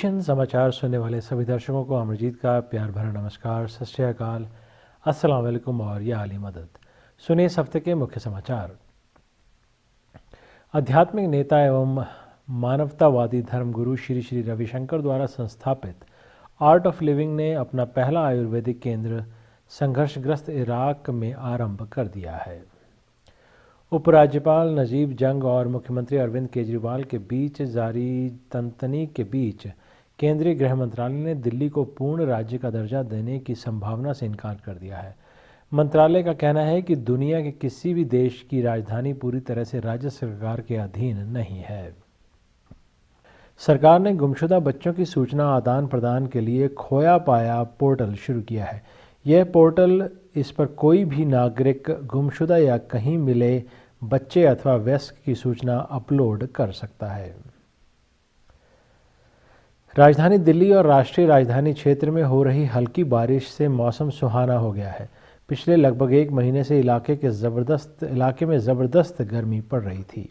Asian समाचार सुनने वाले सभी दर्शकों को अमरजीत का प्यार भरा नमस्कार, सत श्री अकाल, अस्सलाम वालेकुम और या अली मदद। सुनिए इस हफ्ते के मुख्य समाचार। आध्यात्मिक नेता एवं मानवतावादी धर्मगुरु श्री श्री रविशंकर द्वारा संस्थापित आर्ट ऑफ लिविंग ने अपना पहला आयुर्वेदिक केंद्र संघर्षग्रस्त इराक में आरंभ कर दिया है। उपराज्यपाल नजीब जंग और मुख्यमंत्री अरविंद केजरीवाल के बीच जारी तनतनी के बीच केंद्रीय गृह मंत्रालय ने दिल्ली को पूर्ण राज्य का दर्जा देने की संभावना से इनकार कर दिया है। मंत्रालय का कहना है कि दुनिया के किसी भी देश की राजधानी पूरी तरह से राज्य सरकार के अधीन नहीं है। सरकार ने गुमशुदा बच्चों की सूचना आदान प्रदान के लिए खोया पाया पोर्टल शुरू किया है। यह पोर्टल इस पर कोई भी नागरिक गुमशुदा या कहीं मिले बच्चे अथवा वयस्क की सूचना अपलोड कर सकता है। राजधानी दिल्ली और राष्ट्रीय राजधानी क्षेत्र में हो रही हल्की बारिश से मौसम सुहाना हो गया है। पिछले लगभग एक महीने से इलाके में ज़बरदस्त गर्मी पड़ रही थी।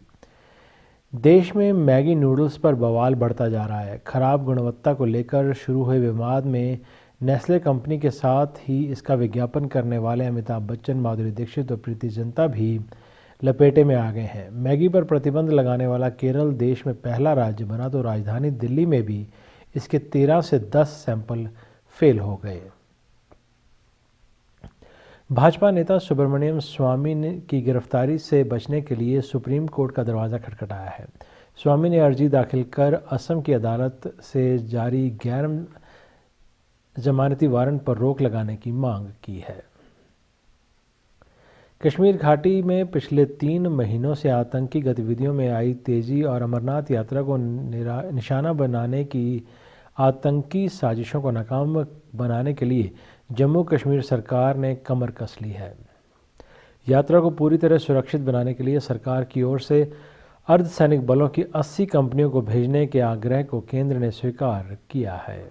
देश में मैगी नूडल्स पर बवाल बढ़ता जा रहा है। खराब गुणवत्ता को लेकर शुरू हुए विवाद में नेस्ले कंपनी के साथ ही इसका विज्ञापन करने वाले अमिताभ बच्चन, माधुरी दीक्षित और प्रीति जिंटा भी लपेटे में आ गए हैं। मैगी पर प्रतिबंध लगाने वाला केरल देश में पहला राज्य बना तो राजधानी दिल्ली में भी इसके 13 से 10 सैंपल फेल हो गए। भाजपा नेता सुब्रमण्यम स्वामी की गिरफ्तारी से बचने के लिए सुप्रीम कोर्ट का दरवाज़ा खटखटाया है। स्वामी ने अर्जी दाखिल कर असम की अदालत से जारी गैर जमानती वारंट पर रोक लगाने की मांग की है। कश्मीर घाटी में पिछले 3 महीनों से आतंकी गतिविधियों में आई तेजी और अमरनाथ यात्रा को निशाना बनाने की आतंकी साजिशों को नाकाम बनाने के लिए जम्मू कश्मीर सरकार ने कमर कस ली है। यात्रा को पूरी तरह सुरक्षित बनाने के लिए सरकार की ओर से अर्धसैनिक बलों की 80 कंपनियों को भेजने के आग्रह को केंद्र ने स्वीकार किया है।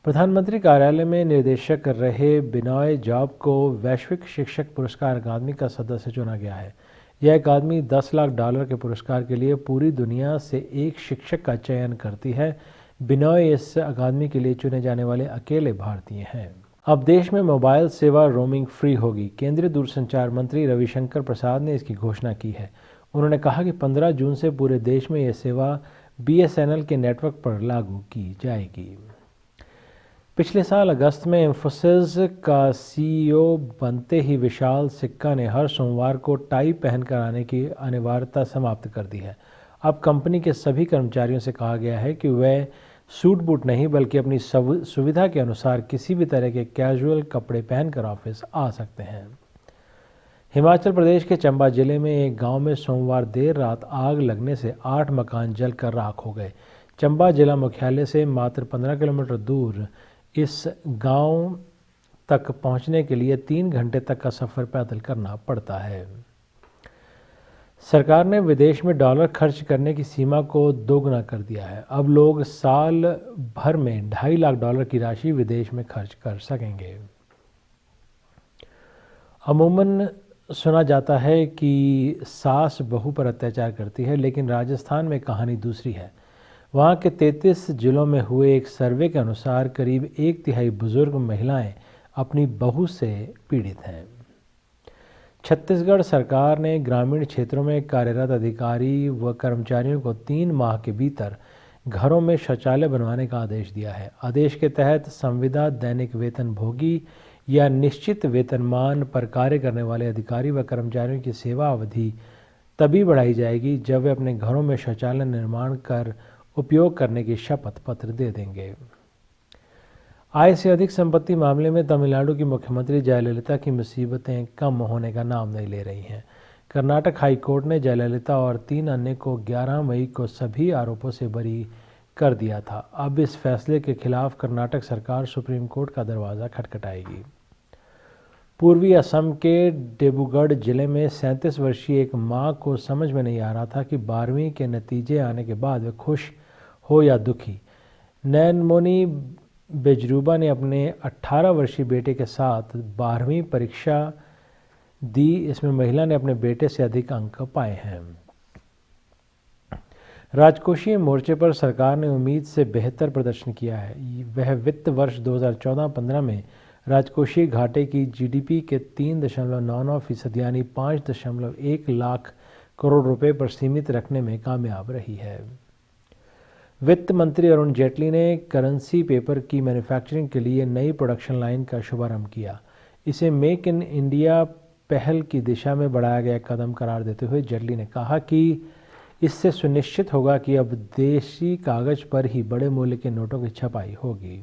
प्रधानमंत्री कार्यालय में निर्देशक रहे बिनॉय जॉब को वैश्विक शिक्षक पुरस्कार अकादमी का सदस्य चुना गया है। यह अकादमी $10 लाख के पुरस्कार के लिए पूरी दुनिया से एक शिक्षक का चयन करती है। बिनॉय इस अकादमी के लिए चुने जाने वाले अकेले भारतीय हैं। अब देश में मोबाइल सेवा रोमिंग फ्री होगी। केंद्रीय दूरसंचार मंत्री रविशंकर प्रसाद ने इसकी घोषणा की है। उन्होंने कहा कि 15 जून से पूरे देश में यह सेवा BSNL के नेटवर्क पर लागू की जाएगी। पिछले साल अगस्त में इंफोसिस का CEO बनते ही विशाल सिक्का ने हर सोमवार को टाई पहनकर आने की अनिवार्यता समाप्त कर दी है। अब कंपनी के सभी कर्मचारियों से कहा गया है कि वह सूट बूट नहीं बल्कि अपनी सुविधा के अनुसार किसी भी तरह के कैजुअल कपड़े पहनकर ऑफिस आ सकते हैं। हिमाचल प्रदेश के चंबा जिले में एक गांव में सोमवार देर रात आग लगने से 8 मकान जलकर राख हो गए। चंबा जिला मुख्यालय से मात्र 15 किलोमीटर दूर इस गांव तक पहुंचने के लिए 3 घंटे तक का सफ़र पैदल करना पड़ता है। सरकार ने विदेश में डॉलर खर्च करने की सीमा को दोगुना कर दिया है। अब लोग साल भर में $2.5 लाख की राशि विदेश में खर्च कर सकेंगे। अमूमन सुना जाता है कि सास बहू पर अत्याचार करती है, लेकिन राजस्थान में कहानी दूसरी है। वहाँ के 33 जिलों में हुए एक सर्वे के अनुसार करीब 1/3 बुजुर्ग महिलाएं अपनी बहू से पीड़ित हैं। छत्तीसगढ़ सरकार ने ग्रामीण क्षेत्रों में कार्यरत अधिकारी व कर्मचारियों को 3 माह के भीतर घरों में शौचालय बनवाने का आदेश दिया है। आदेश के तहत संविदा दैनिक वेतन भोगी या निश्चित वेतनमान पर कार्य करने वाले अधिकारी व कर्मचारियों की सेवा अवधि तभी बढ़ाई जाएगी जब वे अपने घरों में शौचालय निर्माण कर उपयोग करने की शपथ पत्र दे देंगे। आय से अधिक संपत्ति मामले में तमिलनाडु की मुख्यमंत्री जयललिता की मुसीबतें कम होने का नाम नहीं ले रही हैं। कर्नाटक हाई कोर्ट ने जयललिता और 3 अन्य को 11 मई को सभी आरोपों से बरी कर दिया था। अब इस फैसले के खिलाफ कर्नाटक सरकार सुप्रीम कोर्ट का दरवाज़ा खटखटाएगी। पूर्वी असम के डिब्रूगढ़ जिले में 37 वर्षीय एक मां को समझ में नहीं आ रहा था कि 12वीं के नतीजे आने के बाद वे खुश हो या दुखी। नैनमोनी बेजरूबा ने अपने 18 वर्षीय बेटे के साथ 12वीं परीक्षा दी। इसमें महिला ने अपने बेटे से अधिक अंक पाए हैं। राजकोषीय मोर्चे पर सरकार ने उम्मीद से बेहतर प्रदर्शन किया है। वह वित्त वर्ष 2014-15 में राजकोषीय घाटे की जीडीपी के 3.99% यानी 5.1 लाख करोड़ रुपए पर सीमित रखने में कामयाब रही है। वित्त मंत्री अरुण जेटली ने करेंसी पेपर की मैन्युफैक्चरिंग के लिए नई प्रोडक्शन लाइन का शुभारंभ किया। इसे मेक इन इंडिया पहल की दिशा में बढ़ाया गया कदम करार देते हुए जेटली ने कहा कि इससे सुनिश्चित होगा कि अब देशी कागज पर ही बड़े मूल्य के नोटों की छपाई होगी।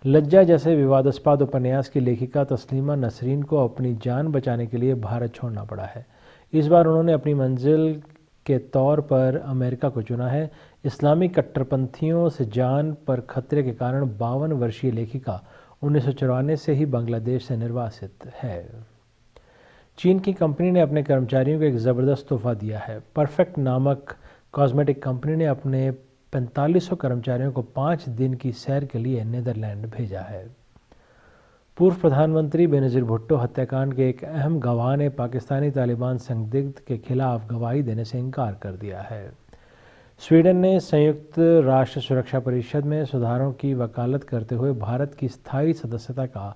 लज्जा जैसे विवादास्पद उपन्यास की लेखिका तस्लीमा नसरीन को अपनी जान बचाने के लिए भारत छोड़ना पड़ा है। इस बार उन्होंने अपनी मंजिल के तौर पर अमेरिका को चुना है। इस्लामी कट्टरपंथियों से जान पर खतरे के कारण 52 वर्षीय लेखिका 1994 से ही बांग्लादेश से निर्वासित है। चीन की कंपनी ने अपने कर्मचारियों को एक ज़बरदस्त तोहफा दिया है। परफेक्ट नामक कॉस्मेटिक कंपनी ने अपने 4500 कर्मचारियों को 5 दिन की सैर के लिए नीदरलैंड भेजा है। पूर्व प्रधानमंत्री बेनज़ीर भुट्टो हत्याकांड के एक अहम गवाह ने पाकिस्तानी तालिबान संदिग्ध के खिलाफ गवाही देने से इनकार कर दिया है। स्वीडन ने संयुक्त राष्ट्र सुरक्षा परिषद में सुधारों की वकालत करते हुए भारत की स्थायी सदस्यता का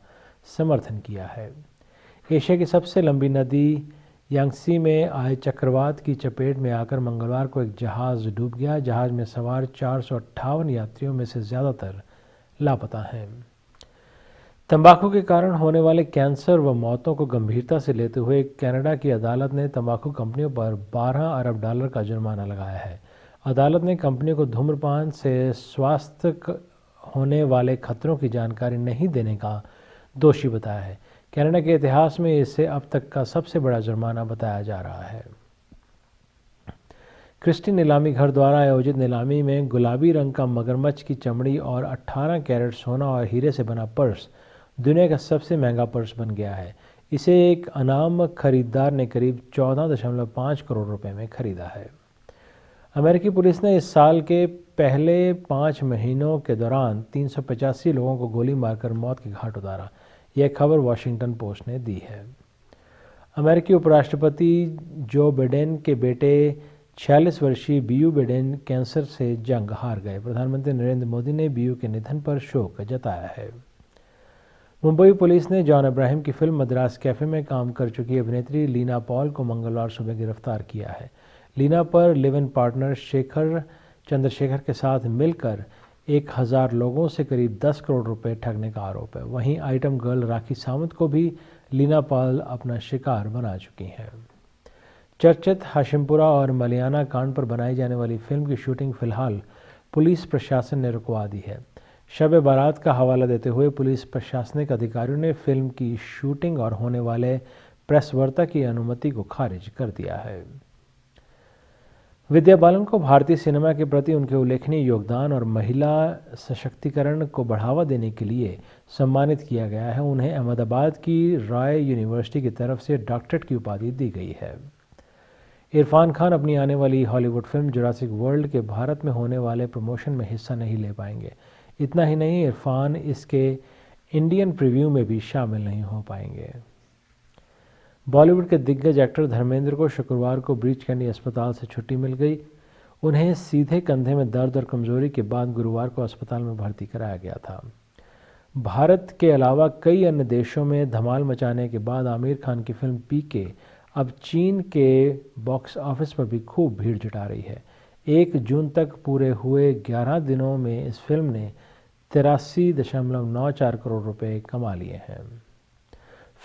समर्थन किया है। एशिया की सबसे लंबी नदी यांगसी में आए चक्रवात की चपेट में आकर मंगलवार को एक जहाज़ डूब गया। जहाज़ में सवार 458 यात्रियों में से ज़्यादातर लापता हैं। तंबाकू के कारण होने वाले कैंसर व मौतों को गंभीरता से लेते हुए कनाडा की अदालत ने तंबाकू कंपनियों पर $12 अरब का जुर्माना लगाया है। अदालत ने कंपनियों को धूम्रपान से स्वास्थ्य होने वाले खतरों की जानकारी नहीं देने का दोषी बताया है। कनाडा के इतिहास में इसे अब तक का सबसे बड़ा जुर्माना बताया जा रहा है। क्रिस्टी नीलामी घर द्वारा आयोजित नीलामी में गुलाबी रंग का मगरमच्छ की चमड़ी और 18 कैरेट सोना और हीरे से बना पर्स दुनिया का सबसे महंगा पर्स बन गया है। इसे एक अनाम खरीदार ने करीब 14.5 करोड़ रुपए में खरीदा है। अमेरिकी पुलिस ने इस साल के पहले 5 महीनों के दौरान 385 लोगों को गोली मारकर मौत के घाट उतारा। यह खबर वॉशिंगटन पोस्ट ने दी है। अमेरिकी उपराष्ट्रपति जो बिडेन के बेटे 46 वर्षीय बीयू बिडेन कैंसर से जंग हार गए। प्रधानमंत्री नरेंद्र मोदी ने बीयू के निधन पर शोक जताया है। मुंबई पुलिस ने जॉन अब्राहम की फिल्म मद्रास कैफे में काम कर चुकी अभिनेत्री लीना पॉल को मंगलवार सुबह गिरफ्तार किया है। लीना पर live in partner Shekhar Chandrashekhar के साथ मिलकर 1000 लोगों से करीब 10 करोड़ रुपए ठगने का आरोप है। वहीं आइटम गर्ल राखी सावंत को भी लीना पॉल अपना शिकार बना चुकी हैं। चर्चित हाशिमपुरा और मलियाना कांड पर बनाई जाने वाली फिल्म की शूटिंग फिलहाल पुलिस प्रशासन ने रुकवा दी है। शब बारात का हवाला देते हुए पुलिस प्रशासनिक अधिकारियों ने फिल्म की शूटिंग और होने वाले प्रेस वार्ता की अनुमति को खारिज कर दिया है। विद्या बालन को भारतीय सिनेमा के प्रति उनके उल्लेखनीय योगदान और महिला सशक्तिकरण को बढ़ावा देने के लिए सम्मानित किया गया है। उन्हें अहमदाबाद की रॉय यूनिवर्सिटी की तरफ से डॉक्टरेट की उपाधि दी गई है। इरफान खान अपनी आने वाली हॉलीवुड फिल्म जुरासिक वर्ल्ड के भारत में होने वाले प्रमोशन में हिस्सा नहीं ले पाएंगे। इतना ही नहीं, इरफान इसके इंडियन प्रीव्यू में भी शामिल नहीं हो पाएंगे। बॉलीवुड के दिग्गज एक्टर धर्मेंद्र को शुक्रवार को ब्रीच कैंडी अस्पताल से छुट्टी मिल गई। उन्हें सीधे कंधे में दर्द और कमजोरी के बाद गुरुवार को अस्पताल में भर्ती कराया गया था। भारत के अलावा कई अन्य देशों में धमाल मचाने के बाद आमिर खान की फिल्म पीके अब चीन के बॉक्स ऑफिस पर भी खूब भीड़ जुटा रही है। 1 जून तक पूरे हुए 11 दिनों में इस फिल्म ने 83.94 करोड़ रुपए कमा लिए हैं।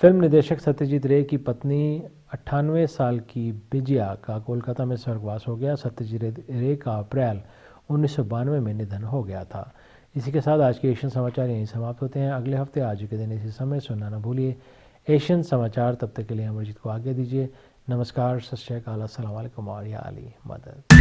फिल्म निदेशक सत्यजीत रे की पत्नी 98 साल की विजया का कोलकाता में स्वर्गवास हो गया। सत्यजीत रे का अप्रैल 1992 में निधन हो गया था। इसी के साथ आज के एशियन समाचार यहीं समाप्त होते हैं। अगले हफ्ते आज के दिन इसी समय सुनना न भूलिए एशियन समाचार। तब तक के लिए अमरजीत को आज्ञा दीजिए। नमस्कार, सत श्री अकाल, अस्सलाम वालेकुम और या अली मदद।